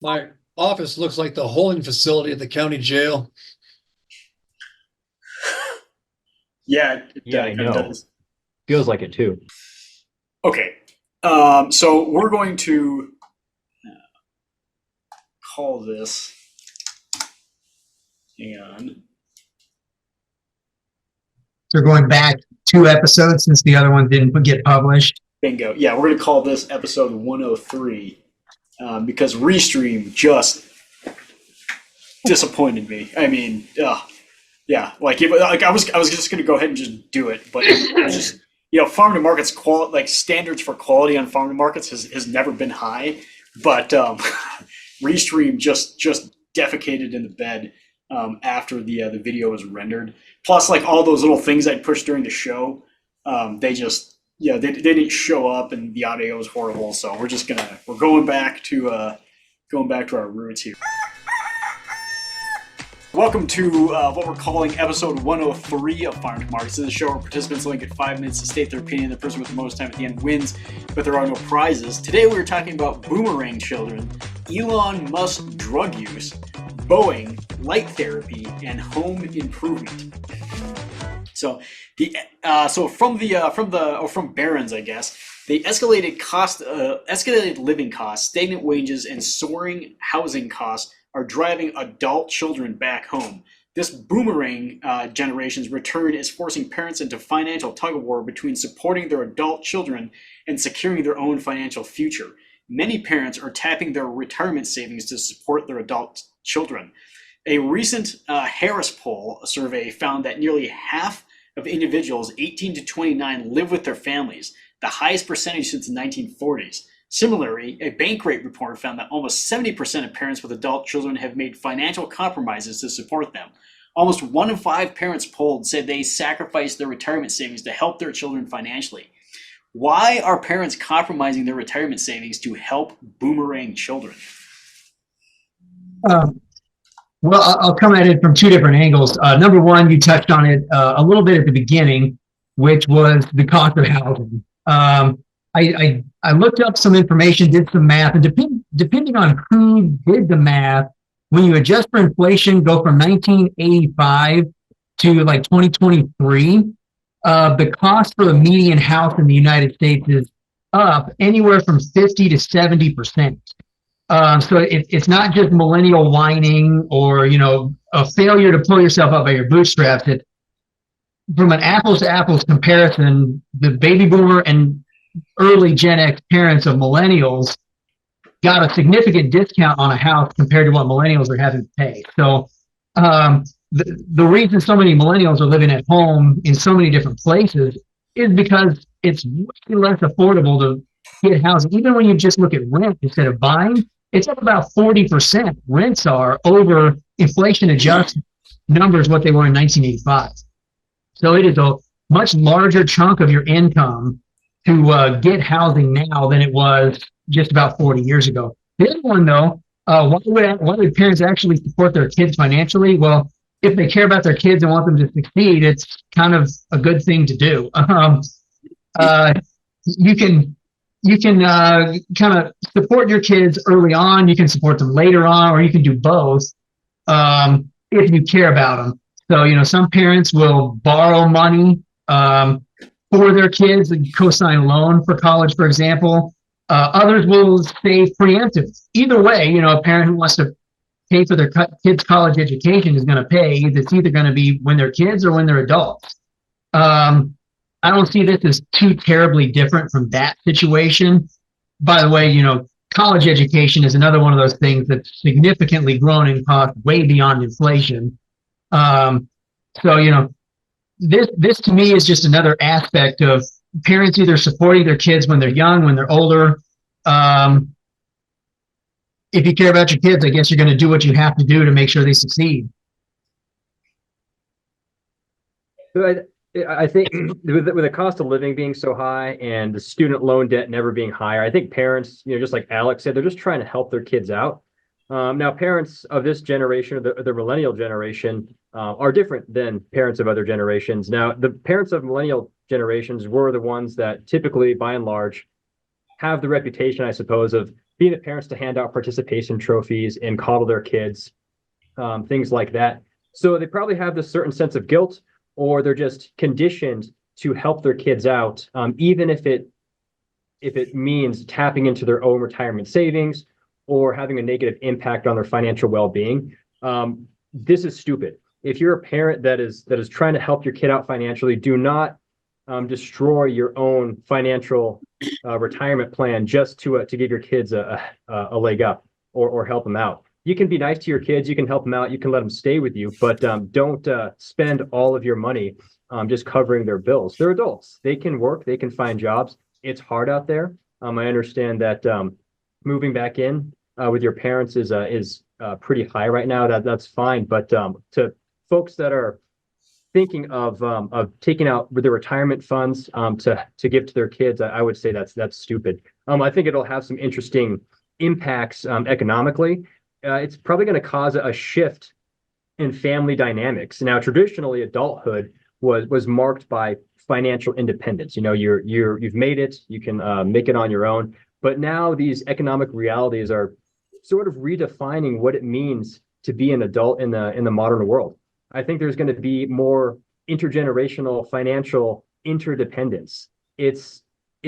My office looks like the holding facility at the county jail. Yeah, Yeah, it I kind of know. does. Feels like it too. Okay, so we're going to call this. Hang on. So going back 2 episodes since the other one didn't get published. Bingo. Yeah, we're going to call this episode 103 because Restream just disappointed me. I mean, yeah, I was just going to go ahead and just do it, but it was just farm to markets standards for quality on farm to markets has never been high, but Restream just defecated in the bed after the video was rendered. Plus, like all those little things I'd pushed during the show, they just they didn't show up, and the audio was horrible. So we're going back to our roots here. Welcome to what we're calling episode 103 of Farm to Markets. This is a show where participants only get 5 minutes to state their opinion. The person with the most time at the end wins, but there are no prizes. Today we're talking about Boomerang children, Elon Musk drug use, Boeing, light therapy, and home improvement. So from Barron's, I guess, the escalated living costs, stagnant wages, and soaring housing costs are driving adult children back home. This boomerang generation's return is forcing parents into financial tug of war between supporting their adult children and securing their own financial future. Many parents are tapping their retirement savings to support their adult children. A recent Harris poll survey found that nearly half of individuals 18 to 29 live with their families, the highest percentage since the 1940s. Similarly, a Bankrate report found that almost 70% of parents with adult children have made financial compromises to support them. Almost 1 in 5 parents polled said they sacrificed their retirement savings to help their children financially. Why are parents compromising their retirement savings to help boomerang children? Well, I'll come at it from two different angles. Number one, you touched on it a little bit at the beginning, which was the cost of housing. I looked up some information, did some math, and depending on who did the math, when you adjust for inflation, go from 1985 to like 2023, the cost for a median house in the United States is up anywhere from 50 to 70%. So it's not just millennial whining or, a failure to pull yourself up by your bootstraps. It's from an apples to apples comparison, the baby boomer and early Gen X parents of millennials got a significant discount on a house compared to what millennials are having to pay. So the reason so many millennials are living at home in so many different places is because it's way less affordable to get housing. Even when you just look at rent instead of buying, it's up about 40%. Rents are over inflation adjusted numbers what they were in 1985. So it is a much larger chunk of your income to get housing now than it was just about 40 years ago. The other one, though, why would parents actually support their kids financially? Well, if they care about their kids and want them to succeed, it's kind of a good thing to do. You can kind of support your kids early on. You can support them later on, or you can do both if you care about them. So, some parents will borrow money for their kids and co-sign a loan for college, for example. Others will save preemptive. Either way, a parent who wants to pay for their kids' college education is going to pay. It's either going to be when they're kids or when they're adults. I don't see this as too terribly different from that situation. By the way, college education is another one of those things that's significantly grown in cost way beyond inflation. So, this to me is just another aspect of parents either supporting their kids when they're young, when they're older. If you care about your kids, I guess you're going to do what you have to do to make sure they succeed. I think with the cost of living being so high and the student loan debt never being higher, I think parents, just like Alex said, they're just trying to help their kids out. Now, parents of this generation, or the millennial generation, are different than parents of other generations. Now, the parents of millennial generations were the ones that typically, by and large, have the reputation, I suppose, of being the parents to hand out participation trophies and coddle their kids, things like that. So they probably have this certain sense of guilt, or they're just conditioned to help their kids out, even if it means tapping into their own retirement savings or having a negative impact on their financial well-being. This is stupid. If you're a parent that is trying to help your kid out financially, do not destroy your own financial retirement plan just to give your kids a leg up or help them out. You can be nice to your kids, you can help them out, you can let them stay with you, but don't spend all of your money just covering their bills. They're adults. They can work, they can find jobs. It's hard out there. I understand that moving back in with your parents is pretty high right now. That's fine, but to folks that are thinking of taking out their retirement funds to give to their kids, I would say that's stupid. I think it'll have some interesting impacts economically. It's probably going to cause a shift in family dynamics. Now, traditionally, adulthood was marked by financial independence. You know, you've made it, you can make it on your own. But now these economic realities are sort of redefining what it means to be an adult in the modern world. I think there's going to be more intergenerational financial interdependence. It's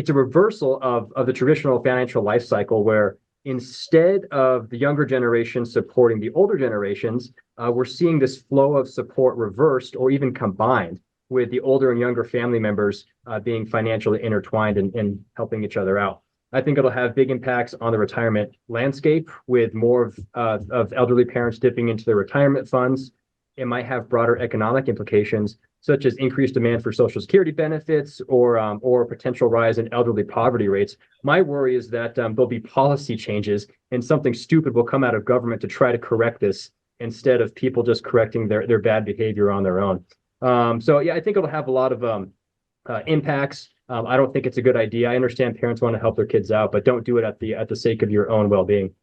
a reversal of the traditional financial life cycle, where instead of the younger generation supporting the older generations, we're seeing this flow of support reversed or even combined, with the older and younger family members being financially intertwined and helping each other out. I think it'll have big impacts on the retirement landscape, with more of elderly parents dipping into their retirement funds. It might have broader economic implications, such as increased demand for Social Security benefits or potential rise in elderly poverty rates. My worry is that there'll be policy changes and something stupid will come out of government to try to correct this, instead of people just correcting their bad behavior on their own. So yeah, I think it'll have a lot of impacts. I don't think it's a good idea. I understand parents want to help their kids out, but don't do it at the sake of your own well-being.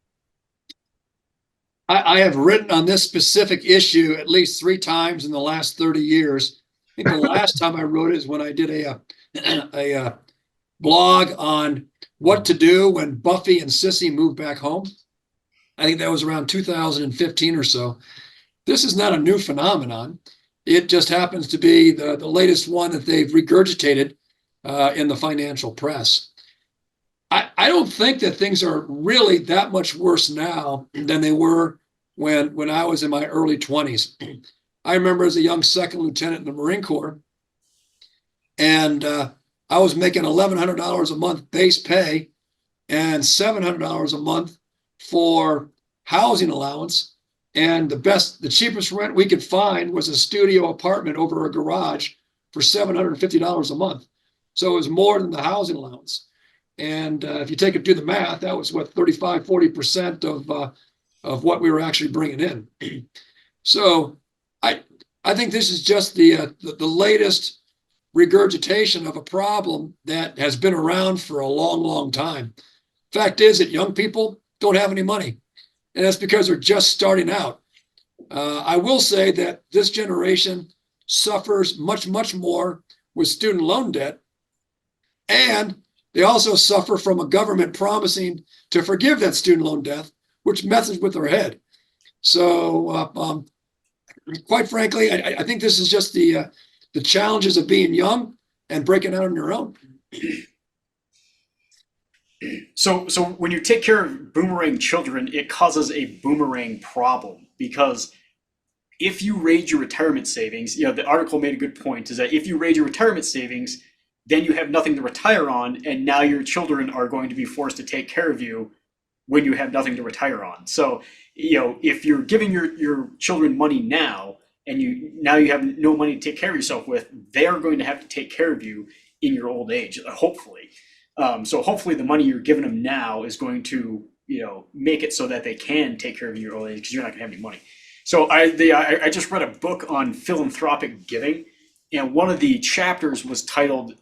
I have written on this specific issue at least 3 times in the last 30 years. I think the last time I wrote it is when I did a blog on what to do when Buffy and Sissy moved back home. I think that was around 2015 or so. This is not a new phenomenon. It just happens to be the latest one that they've regurgitated in the financial press. I don't think that things are really that much worse now than they were when I was in my early 20s. I remember as a young second lieutenant in the Marine Corps, and I was making $1,100 a month base pay and $700 a month for housing allowance. And the cheapest rent we could find was a studio apartment over a garage for $750 a month. So it was more than the housing allowance. And if you do the math, that was what, 35, 40% of what we were actually bringing in. So I think this is just the latest regurgitation of a problem that has been around for a long, long time. Fact is that young people don't have any money, and that's because they're just starting out. I will say that this generation suffers much, much more with student loan debt, and they also suffer from a government promising to forgive that student loan debt, which messes with their head. So quite frankly, I think this is just the challenges of being young and breaking out on your own. So when you take care of boomerang children, it causes a boomerang problem, because if you raise your retirement savings, the article made a good point, is that if you raise your retirement savings, then you have nothing to retire on, and now your children are going to be forced to take care of you when you have nothing to retire on. So, if you're giving your children money now, and you have no money to take care of yourself with, they're going to have to take care of you in your old age, hopefully. So hopefully the money you're giving them now is going to, make it so that they can take care of you in your old age, because you're not going to have any money. So I just read a book on philanthropic giving, and one of the chapters was titled,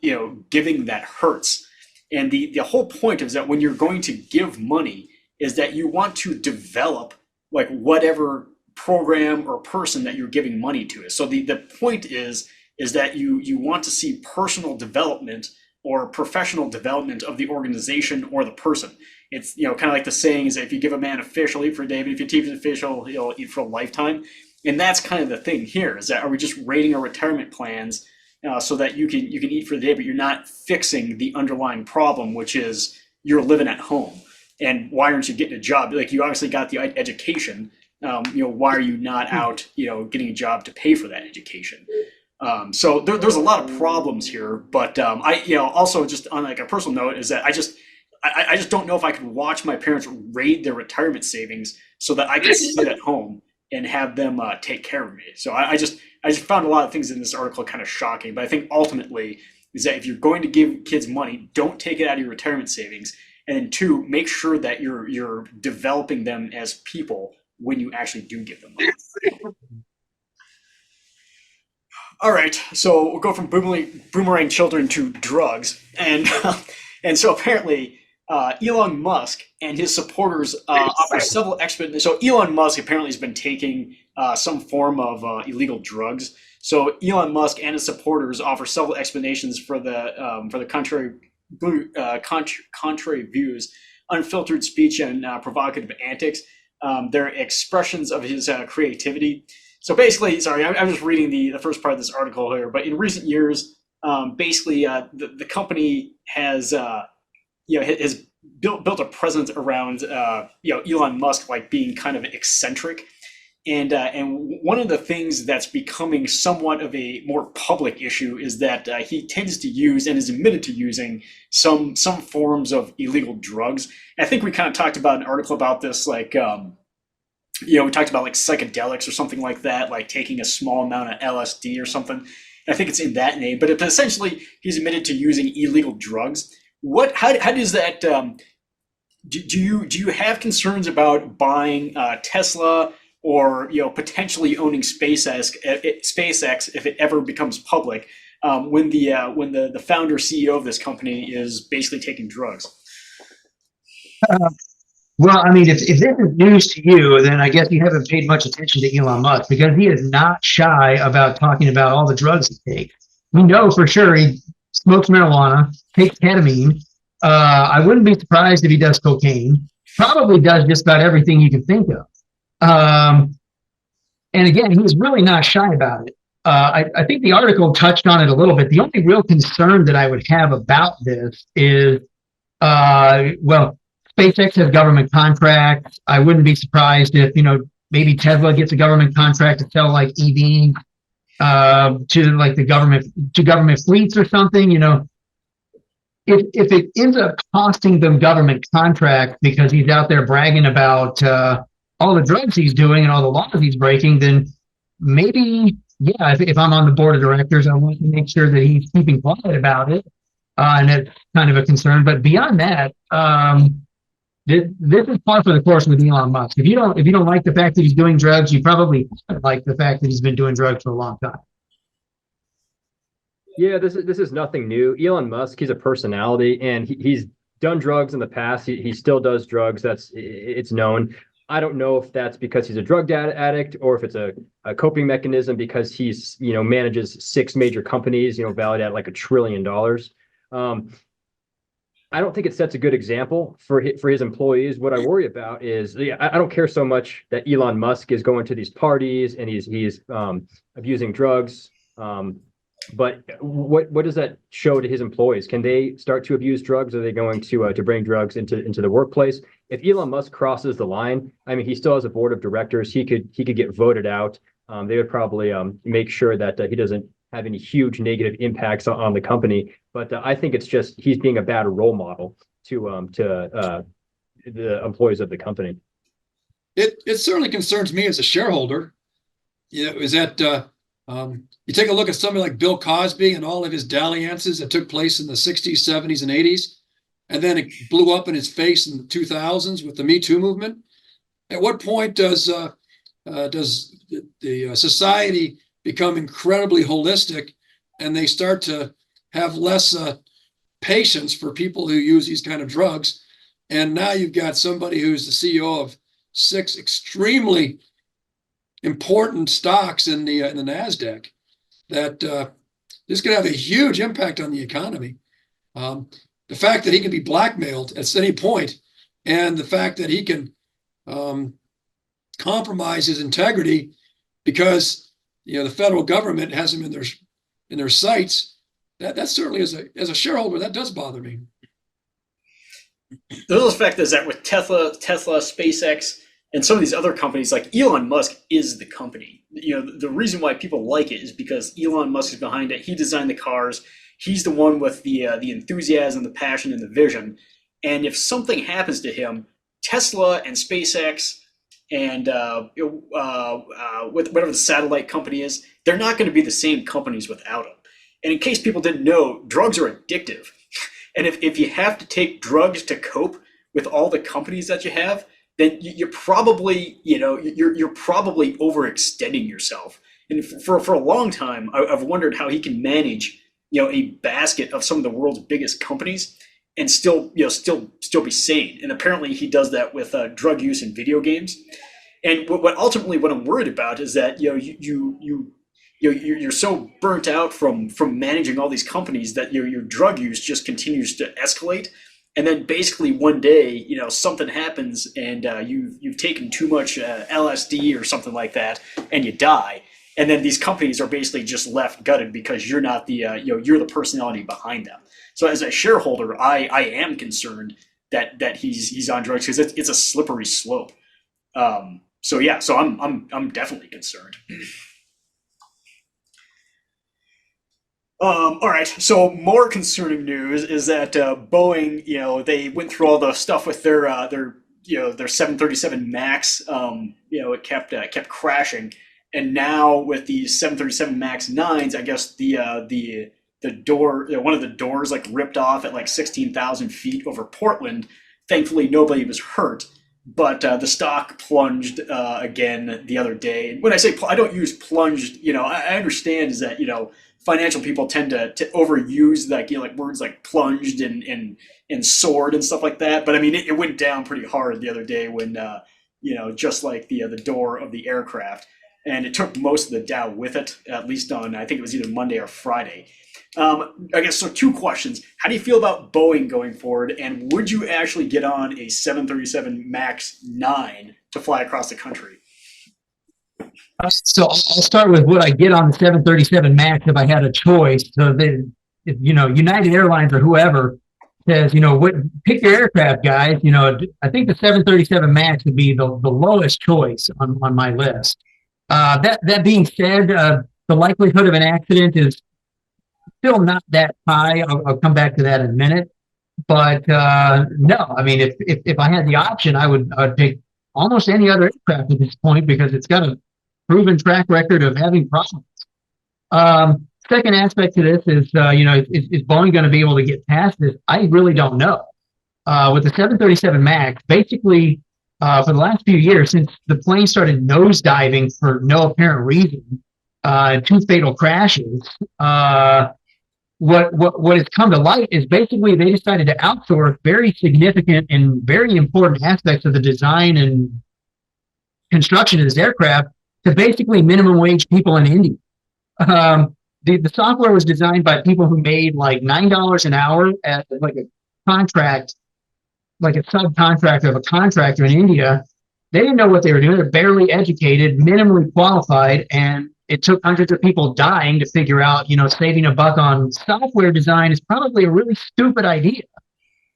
Giving That Hurts. And the whole point is that when you're going to give money, is that you want to develop like whatever program or person that you're giving money to. So the point is that you want to see personal development or professional development of the organization or the person. It's kind of like the saying is that if you give a man a fish, he'll eat for a day, but if you teach him a fish, he'll eat for a lifetime. And that's kind of the thing here is that are we just rating our retirement plans so that you can eat for the day, but you're not fixing the underlying problem, which is you're living at home. And why aren't you getting a job? Like you obviously got the education. Why are you not out, getting a job to pay for that education? So there's a lot of problems here. But also just on like a personal note is that I just don't know if I could watch my parents raid their retirement savings so that I can sit at home and have them take care of me. So I just found a lot of things in this article kind of shocking. But I think ultimately is that if you're going to give kids money, don't take it out of your retirement savings. And then two, make sure that you're developing them as people when you actually do give them money. All right, so we'll go from boomerang children to drugs, and so apparently Elon Musk and his supporters offer several explanations. So Elon Musk apparently has been taking some form of illegal drugs. So Elon Musk and his supporters offer several explanations for the contrary views, unfiltered speech, and provocative antics. They're expressions of his creativity. So basically, sorry, I'm just reading the first part of this article here. But in recent years, the company has has built a presence around Elon Musk like being kind of eccentric. And one of the things that's becoming somewhat of a more public issue is that he tends to use and is admitted to using some forms of illegal drugs. And I think we kind of talked about an article about this, like we talked about like psychedelics or something like that, like taking a small amount of LSD or something. I think it's in that name, but essentially he's admitted to using illegal drugs. How does that? Do you have concerns about buying Tesla? Or potentially owning SpaceX if it ever becomes public, when the founder CEO of this company is basically taking drugs. Well, I mean, if this is news to you, then I guess you haven't paid much attention to Elon Musk because he is not shy about talking about all the drugs he takes. We know for sure he smokes marijuana, takes ketamine. I wouldn't be surprised if he does cocaine. Probably does just about everything you can think of. And again, he was really not shy about it. I think the article touched on it a little bit. The only real concern that I would have about this is, SpaceX has government contracts. I wouldn't be surprised if, maybe Tesla gets a government contract to sell like EVs to like the government fleets or something. If it ends up costing them government contracts because he's out there bragging about all the drugs he's doing and all the laws he's breaking, then maybe, if I'm on the board of directors, I want to make sure that he's keeping quiet about it. And that's kind of a concern. But beyond that, this is par for the course with Elon Musk. If you don't like the fact that he's doing drugs, you probably like the fact that he's been doing drugs for a long time. Yeah, this is nothing new. Elon Musk, he's a personality, and he's done drugs in the past. He still does drugs. It's known. I don't know if that's because he's a drug addict or if it's a coping mechanism because he's, manages 6 major companies, valued at like $1 trillion. I don't think it sets a good example for his employees. What I worry about is, I don't care so much that Elon Musk is going to these parties and he's abusing drugs. But what does that show to his employees? Can they start to abuse drugs? Are they going to bring drugs into the workplace? If Elon Musk crosses the line, I mean, he still has a board of directors. He could get voted out. They would probably make sure that he doesn't have any huge negative impacts on the company. But I think it's just he's being a bad role model to the employees of the company. It certainly concerns me as a shareholder. Is that you take a look at somebody like Bill Cosby and all of his dalliances that took place in the 60s, 70s, and 80s, and then it blew up in his face in the 2000s with the Me Too movement. At what point does the society become incredibly holistic and they start to have less patience for people who use these kind of drugs? And now you've got somebody who's the CEO of 6 extremely important stocks in the NASDAQ that this could have a huge impact on the economy. The fact that he can be blackmailed at any point and the fact that he can compromise his integrity because the federal government has him in their sights. That certainly, as a shareholder, that does bother me. The other fact is that with Tesla, SpaceX, and some of these other companies, like Elon Musk is the company. The reason why people like it is because Elon Musk is behind it. He designed the cars. He's the one with the enthusiasm, the passion, and the vision. And if something happens to him, Tesla and SpaceX and with whatever the satellite company is, they're not going to be the same companies without him. And in case people didn't know, drugs are addictive. And if you have to take drugs to cope with all the companies that you have, then you're probably, you're probably overextending yourself. And for a long time, I've wondered how he can manage, a basket of some of the world's biggest companies and still be sane. And apparently he does that with drug use in video games. And what I'm worried about is that, you're so burnt out from managing all these companies that your drug use just continues to escalate. And then basically one day, something happens and you've taken too much LSD or something like that, and you die. And then these companies are basically just left gutted because you're not the you're the personality behind them. So as a shareholder, I am concerned that he's on drugs because it's a slippery slope. So I'm definitely concerned. All right. So more concerning news is that Boeing, they went through all the stuff with their 737 Max. It kept crashing, and now with the 737 Max 9s, I guess the door, one of the doors like ripped off at like 16,000 feet over Portland. Thankfully, nobody was hurt, but the stock plunged again the other day. And when I say I don't use plunged, I understand is that financial people tend to overuse like words like plunged and soared and stuff like that. But I mean, it went down pretty hard the other day when just like the door of the aircraft, and it took most of the Dow with it, at least on I think it was either Monday or Friday. I guess so. Two questions: how do you feel about Boeing going forward, and would you actually get on a 737 Max 9 to fly across the country? So I'll start with what I get on the 737 Max if I had a choice. So if United Airlines or whoever says, pick your aircraft, guys. I think the 737 Max would be the lowest choice on my list. That being said, the likelihood of an accident is still not that high. I'll come back to that in a minute. But no, I mean, if I had the option, I would take almost any other aircraft at this point because it's got a proven track record of having problems. Second aspect to this is, is Boeing going to be able to get past this? I really don't know. With the 737 Max, basically, for the last few years, since the plane started nosediving for no apparent reason, two fatal crashes, what has come to light is basically they decided to outsource very significant and very important aspects of the design and construction of this aircraft to basically minimum wage people in India. The software was designed by people who made like $9 an hour as like a contract, like a subcontractor of a contractor in India. They didn't know what they were doing. They're barely educated, minimally qualified, and it took hundreds of people dying to figure out, saving a buck on software design is probably a really stupid idea.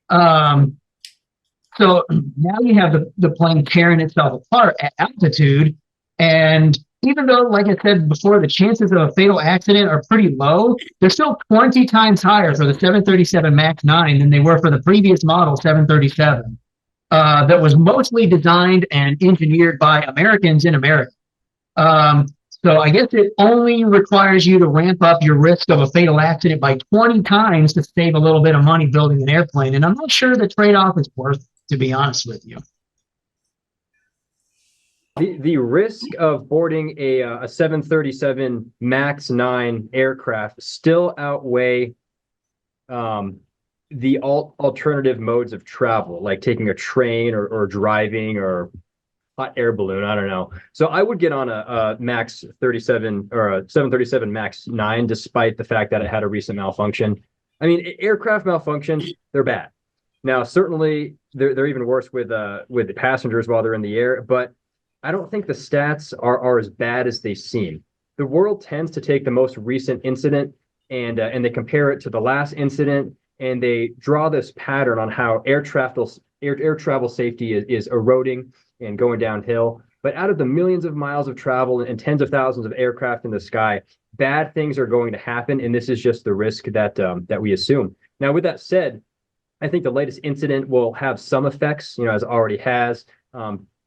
So now you have the plane tearing itself apart at altitude. And even though, like I said before, the chances of a fatal accident are pretty low, they're still 20 times higher for the 737 MAX 9 than they were for the previous model 737 that was mostly designed and engineered by Americans in America. So I guess it only requires you to ramp up your risk of a fatal accident by 20 times to save a little bit of money building an airplane. And I'm not sure the trade-off is worth it, to be honest with you. The risk of boarding a 737 MAX 9 aircraft still outweigh the alternative modes of travel, like taking a train or driving or hot air balloon. I don't know. So I would get on a MAX 37 or a 737 MAX 9, despite the fact that it had a recent malfunction. I mean, aircraft malfunctions, they're bad. Now, certainly they're even worse with the passengers while they're in the air, but I don't think the stats are as bad as they seem. The world tends to take the most recent incident and they compare it to the last incident, and they draw this pattern on how air travel safety is eroding and going downhill. But out of the millions of miles of travel and tens of thousands of aircraft in the sky, bad things are going to happen, and this is just the risk that we assume. Now, with that said, I think the latest incident will have some effects, as it already has.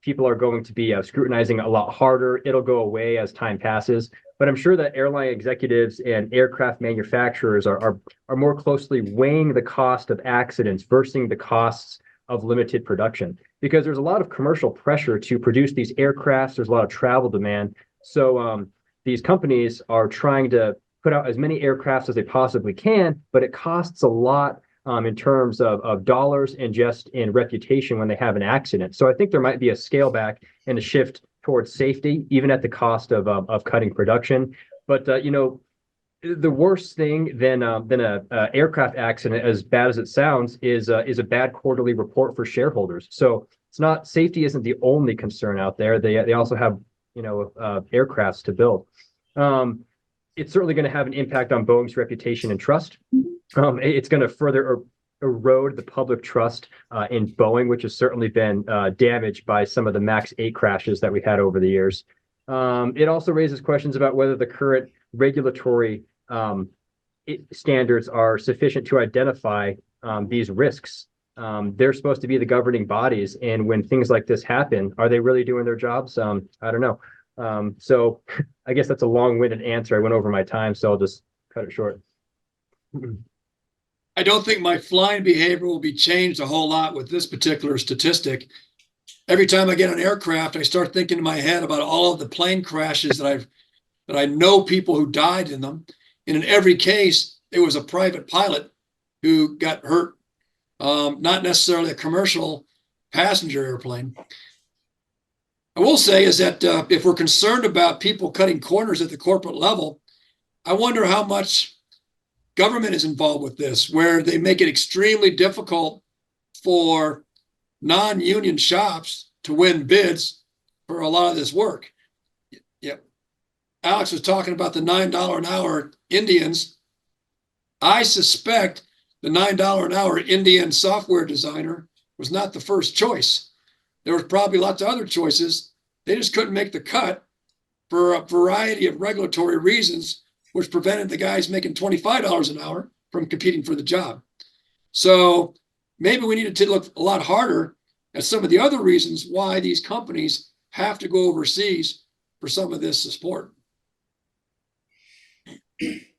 People are going to be scrutinizing a lot harder. It'll go away as time passes. But I'm sure that airline executives and aircraft manufacturers are more closely weighing the cost of accidents versus the costs of limited production, because there's a lot of commercial pressure to produce these aircrafts. There's a lot of travel demand. So these companies are trying to put out as many aircrafts as they possibly can, but it costs a lot in terms of dollars and just in reputation when they have an accident. So I think there might be a scale back and a shift towards safety, even at the cost of cutting production. But the worst thing than a aircraft accident, as bad as it sounds, is a bad quarterly report for shareholders. So it's not safety isn't the only concern out there. They also have aircrafts to build. It's certainly going to have an impact on Boeing's reputation and trust. It's going to further erode the public trust in Boeing, which has certainly been damaged by some of the MAX 8 crashes that we've had over the years. It also raises questions about whether the current regulatory standards are sufficient to identify these risks. They're supposed to be the governing bodies, and when things like this happen, are they really doing their jobs? I don't know. So I guess that's a long-winded answer. I went over my time, so I'll just cut it short. I don't think my flying behavior will be changed a whole lot with this particular statistic. Every time I get an aircraft, I start thinking in my head about all of the plane crashes that I know people who died in them. And in every case, it was a private pilot who got hurt, not necessarily a commercial passenger airplane. I will say is that if we're concerned about people cutting corners at the corporate level, I wonder how much government is involved with this, where they make it extremely difficult for non-union shops to win bids for a lot of this work. Yep. Alex was talking about the $9 an hour Indians. I suspect the $9 an hour Indian software designer was not the first choice. There was probably lots of other choices. They just couldn't make the cut for a variety of regulatory reasons, which prevented the guys making $25 an hour from competing for the job. So maybe we need to look a lot harder at some of the other reasons why these companies have to go overseas for some of this support.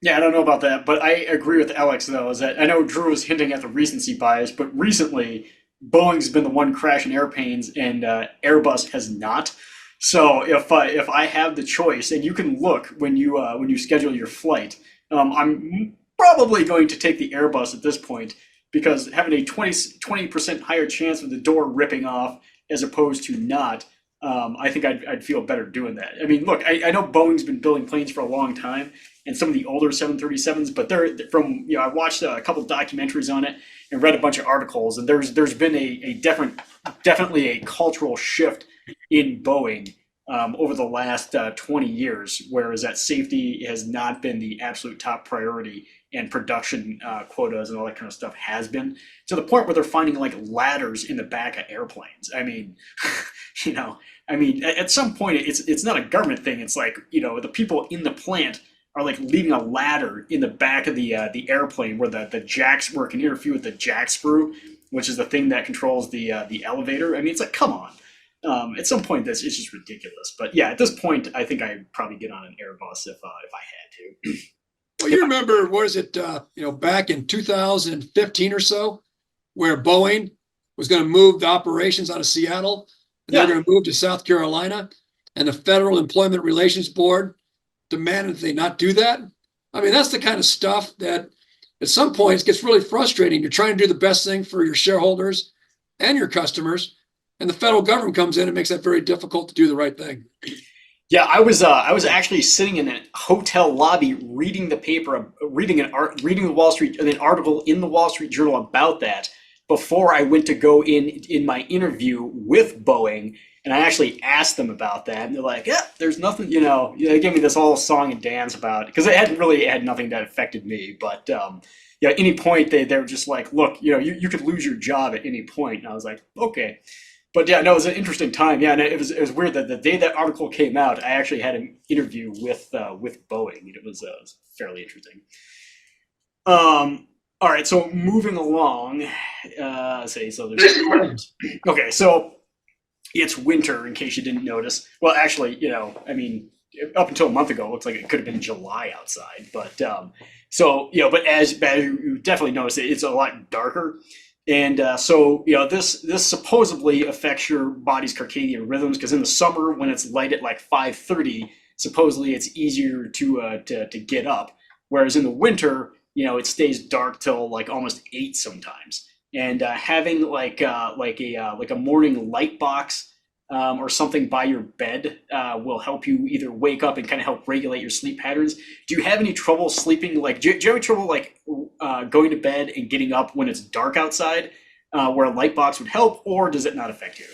Yeah, I don't know about that, but I agree with Alex, though, is that I know Drew was hinting at the recency bias, but recently Boeing's been the one crashing airplanes and Airbus has not. So if I have the choice, and you can look when you schedule your flight, I'm probably going to take the Airbus at this point, because having a 20% higher chance of the door ripping off as opposed to not, I think I'd feel better doing that. I mean, look, I know Boeing's been building planes for a long time, and some of the older 737s, but they're from, I watched a couple of documentaries on it and read a bunch of articles, and there's been a definitely a cultural shift in Boeing over the last 20 years, whereas that safety has not been the absolute top priority, and production quotas and all that kind of stuff has been, to the point where they're finding like ladders in the back of airplanes. I mean, at some point it's not a government thing. It's like, the people in the plant are like leaving a ladder in the back of the airplane where the jacks where it can interfere with the jack screw, which is the thing that controls the elevator. I mean, it's like, come on. At some point, it's just ridiculous. But yeah, at this point, I think I'd probably get on an Airbus if I had to. Well, you remember, what is it, back in 2015 or so, where Boeing was going to move the operations out of Seattle, and they're going to move to South Carolina, and the Federal Employment Relations Board demanded they not do that? I mean, that's the kind of stuff that at some points gets really frustrating. You're trying to do the best thing for your shareholders and your customers, and the federal government comes in and makes that very difficult to do the right thing. Yeah, I was actually sitting in a hotel lobby reading the paper, reading an article in the Wall Street Journal about that, before I went to go in my interview with Boeing, and I actually asked them about that, and they're like, "Yeah, there's nothing." They gave me this whole song and dance about, because it had nothing that affected me, but yeah, at any point they were just like, "Look, you could lose your job at any point," and I was like, "Okay." But yeah, no, it was an interesting time. Yeah, and it was weird that the day that article came out, I actually had an interview with Boeing, and it was fairly interesting. All right, so moving along, so there's okay, so it's winter in case you didn't notice. Well, actually, I mean, up until a month ago, it looks like it could have been July outside, but but as you definitely notice, it's a lot darker. And this supposedly affects your body's circadian rhythms, because in the summer when it's light at like 5:30, supposedly it's easier to get up, whereas in the winter, it stays dark till like almost 8 sometimes. And having like a morning light box or something by your bed will help you either wake up and kind of help regulate your sleep patterns. Do you have any trouble sleeping? Like, do you have any trouble like going to bed and getting up when it's dark outside, where a light box would help, or does it not affect you?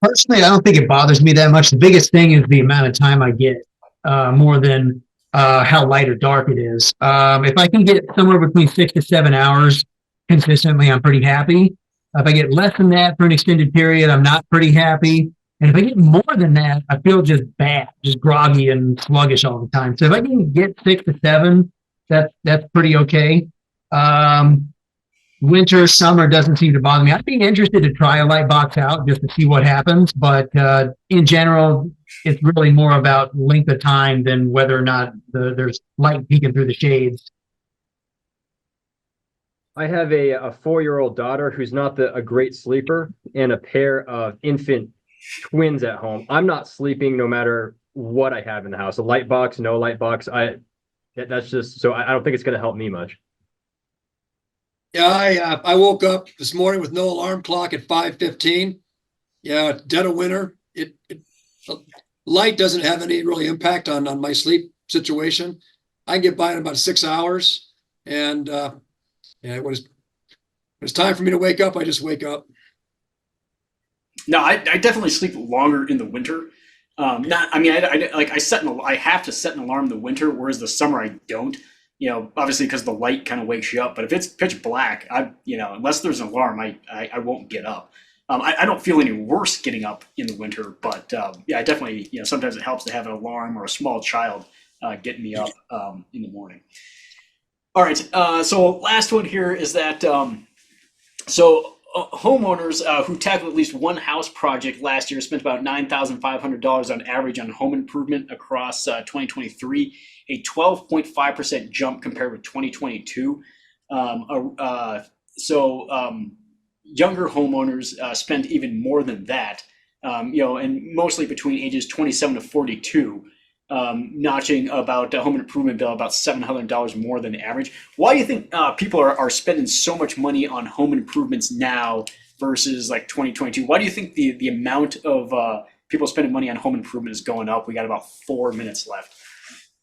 Personally, I don't think it bothers me that much. The biggest thing is the amount of time I get, more than how light or dark it is. If I can get somewhere between 6 to 7 hours consistently, I'm pretty happy. If I get less than that for an extended period, I'm not pretty happy. And if I get more than that, I feel just bad, just groggy and sluggish all the time. So if I can get 6 to 7, that's pretty okay. Winter, summer doesn't seem to bother me. I'd be interested to try a light box out just to see what happens. But in general, it's really more about length of time than whether or not there's light peeking through the shades. I have a 4-year-old daughter who's not a great sleeper, and a pair of infant twins at home. I'm not sleeping no matter what I have in the house. A light box, no light box. That's just so I don't think it's going to help me much. Yeah, I woke up this morning with no alarm clock at 5:15. Yeah, dead of winter. Light doesn't have any really impact on my sleep situation. I can get by in about 6 hours, and when it's time for me to wake up, I just wake up. No, I definitely sleep longer in the winter. Not, I mean, I have to set an alarm in the winter, whereas the summer I don't. Obviously because the light kind of wakes you up. But if it's pitch black, unless there's an alarm, I won't get up. I don't feel any worse getting up in the winter, but I definitely, sometimes it helps to have an alarm or a small child getting me up in the morning. All right, so last one here is that homeowners who tackled at least one house project last year spent about $9,500 on average on home improvement across 2023, a 12.5% jump compared with 2022. Younger homeowners spent even more than that, and mostly between ages 27 to 42, notching about a home improvement bill about $700 more than average. Why do you think people are spending so much money on home improvements now versus like 2022? Why do you think the amount of people spending money on home improvement is going up? We got about 4 minutes left.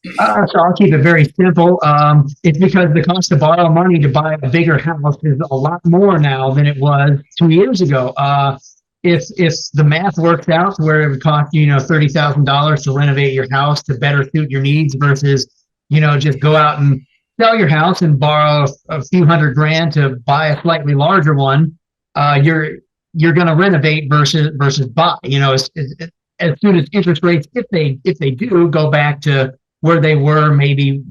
So I'll keep it very simple. It's because the cost to borrow money to buy a bigger house is a lot more now than it was 2 years ago. If the math works out where it would cost you, $30,000 to renovate your house to better suit your needs versus, just go out and sell your house and borrow a few $100,000 to buy a slightly larger one, you're going to renovate versus buy. As soon as interest rates, if they do go back to where they were maybe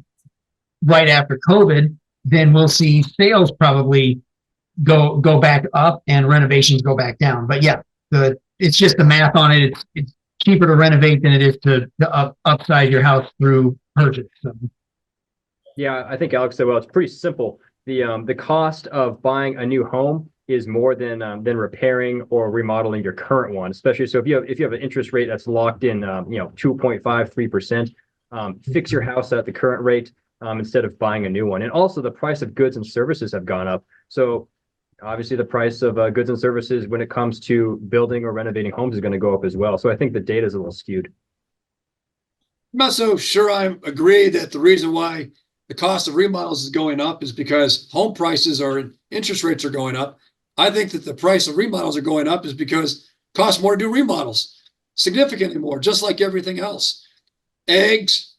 right after COVID, then we'll see sales probably go back up and renovations go back down. But yeah, it's just the math on it. It's cheaper to renovate than it is to upsize your house through purchase. So. Yeah, I think Alex said, well, it's pretty simple. The cost of buying a new home is more than repairing or remodeling your current one, especially so if you have an interest rate that's locked in 2.5, 3%. Fix your house at the current rate instead of buying a new one. And also the price of goods and services have gone up. So obviously the price of goods and services when it comes to building or renovating homes is going to go up as well. So I think the data is a little skewed. I'm not so sure I agree that the reason why the cost of remodels is going up is because home prices are interest rates are going up. I think that the price of remodels are going up is because it costs more to do remodels, significantly more, just like everything else. Eggs,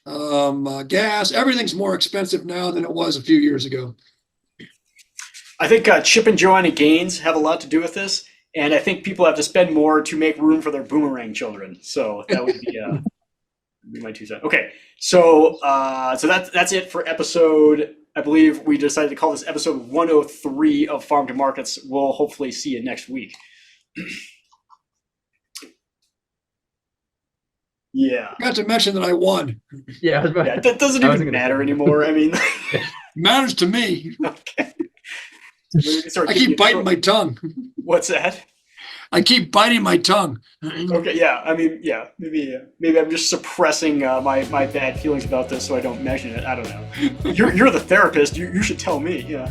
gas, everything's more expensive now than it was a few years ago. I think Chip and Joanna Gaines have a lot to do with this, and I think people have to spend more to make room for their boomerang children. So that would be my 2 cents. Okay, so that's it for episode. I believe we decided to call this episode 103 of Farm to Markets. We'll hopefully see you next week. Yeah. Not to mention that I won. Yeah, That doesn't even matter anymore. I mean, Matters to me. okay. I keep biting my tongue. What's that? I keep biting my tongue. Okay, yeah. I mean, yeah. Maybe I'm just suppressing my bad feelings about this so I don't mention it. I don't know. You're the therapist. You should tell me. Yeah.